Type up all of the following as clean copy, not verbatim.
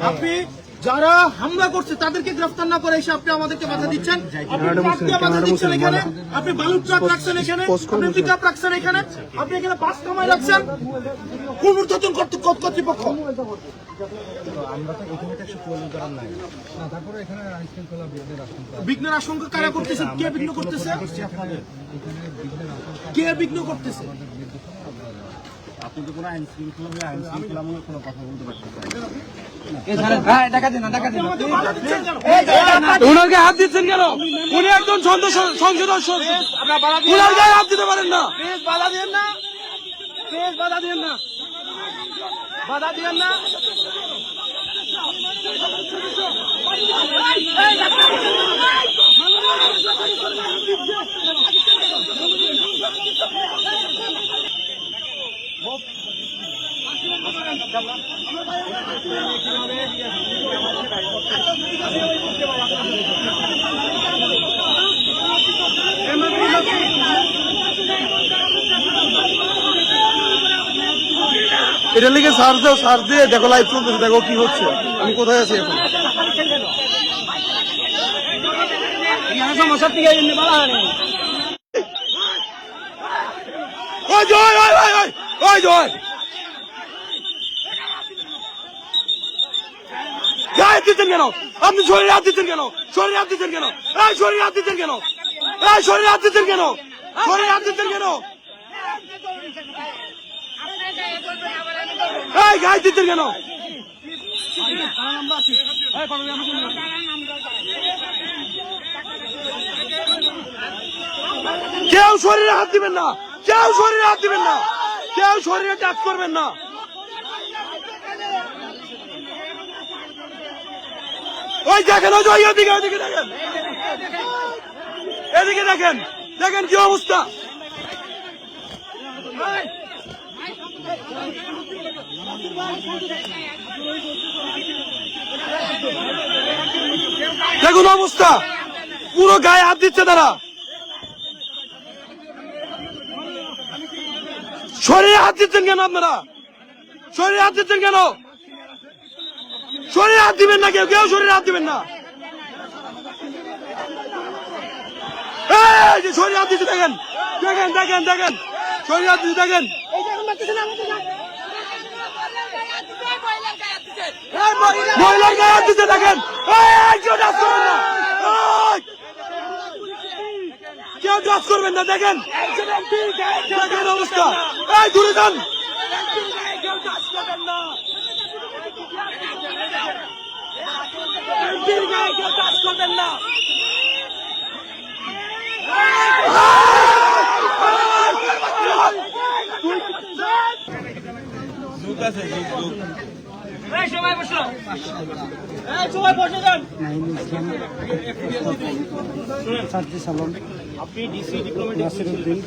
আপনি যারা হামলা করছে তাদেরকে গ্রেফতার না করে এসে আপনি আমাদেরকে বাধা দিচ্ছেন, আপনি ট্রাক দিয়ে বাধা দিচ্ছেন এখানে, আপনি বালুর ট্রাক রাখছেন এখানে, আপনি পিকআপ রাখছেন এখানে, আপনি এখানে বাস কামাই রাখছেন, কোন ঊর্ধ্বতন কর্তৃপক্ষ। বিঘ্নের আশঙ্কা কারা করতেছে? কে বিঘ্ন করতেছে? কে বিঘ্ন করতেছে? আপনি তো কোনো আইন শৃঙ্খলামূলক কোনো কথা বলতে পারছেন। ওনাকে হাত দিচ্ছেন কেন? উনি একজন সংসদ ওনার গায়ে হাত দিতে পারেন না। বাধা দিয়েন না, বাধা দিয়েন না, বাধা দিয়েন না। এটার লিগে সার্চ দিয়ে দেখো, লাইভ চলতেছে, দেখো কি হচ্ছে, আমি কোথায় আছি এখন। গায়ে দিচ্ছেন কেন? আপনি শরীরে হাত দিচ্ছেন কেন? শরীরে হাত দিচ্ছেন কেন? শরীরে হাত দিচ্ছেন কেন? শরীরে হাত দিচ্ছেন কেন? শরীরে হাত দিচ্ছেন কেন? গায়ে দিচ্ছেন কেন? কেউ শরীরে হাত দিবেন না, কেউ শরীরে হাত দিবেন না, কেউ শরীরে টাচ করবেন না। ওই দেখেন, ওই এদিকে ওইদিকে দেখেন, এদিকে দেখেন, দেখেন কি অবস্থা। দেখুন অবস্থা, পুরো গায়ে হাত দিচ্ছে তারা। শরীরে হাত দিচ্ছেন কেন আপনারা? শরীরে হাত দিচ্ছেন কেন? শরীরে হাত দিবেন না, কেউ কেউ শরীরে হাত দিবেন না। শরীরে হাত দিচ্ছে, দেখেন দেখেন দেখেন দেখেন, শরীরে হাত দিচ্ছে দেখেন। মহিলার গায়ে হাত দিচ্ছে দেখেন। কেউ টাচ করবেন না, কেউ টাচ করবেন না, দেখেন দেখেন অবস্থা। দূরে যান, করবেন না। সবাই বসো, সবাই বসে যান। আপনি ডিসি ডিপ্লোমেটিক নাসিরউদ্দিন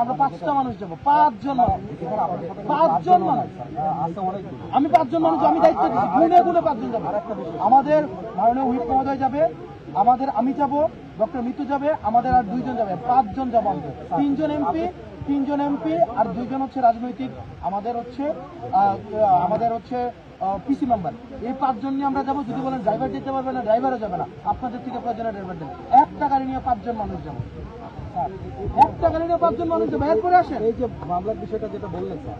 আমরা 5টা মানুষ যাবো, 5জন মানুষ, আমি 5জন মানুষ, আমি দায়িত্ব দিচ্ছি, গুনে গুনে 5জন যাবো। আমাদের মাননীয় হুইপ মহোদয় যাবে, আমাদের আমি যাব, ডক্টর মিতু যাবে, আমাদের আর 2জন যাবে, 5জন যাবো আমাদের। 3জন এমপি আর 2জন হচ্ছে রাজনৈতিক, আমাদের হচ্ছে পিসি মেম্বার। এই 5জন নিয়ে আমরা যাবো। যদি বলেন ড্রাইভার যেতে পারবে না, ড্রাইভারও যাবে না, আপনাদের থেকে প্রয়োজনে ড্রাইভার দেন। একটা গাড়ি নিয়ে 5জন মানুষ যাবো, একটা গাড়ি নিয়ে 5জন মানুষ যাবো। এরপরে আসেন এই যে মামলার বিষয়টা যেটা বললেন স্যার,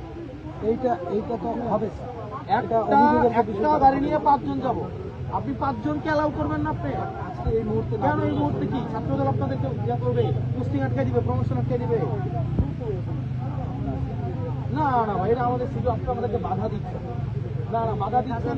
এইটা তো হবে স্যার, একটা গাড়ি নিয়ে 5জন যাবো। আপনি 5জনকে অ্যালাউ করবেন না? আপনি এই মুহূর্তে কেন? এই মুহূর্তে কি ছাত্রদল আপনাদেরকে ইয়া করবে, পোস্টিং আটকে দিবে, প্রমোশন আটকে দিবে? না না ভাই, এটা আমাদের শুধু আপনি আমাদেরকে বাধা দিচ্ছেন। না বাধা দিচ্ছেন।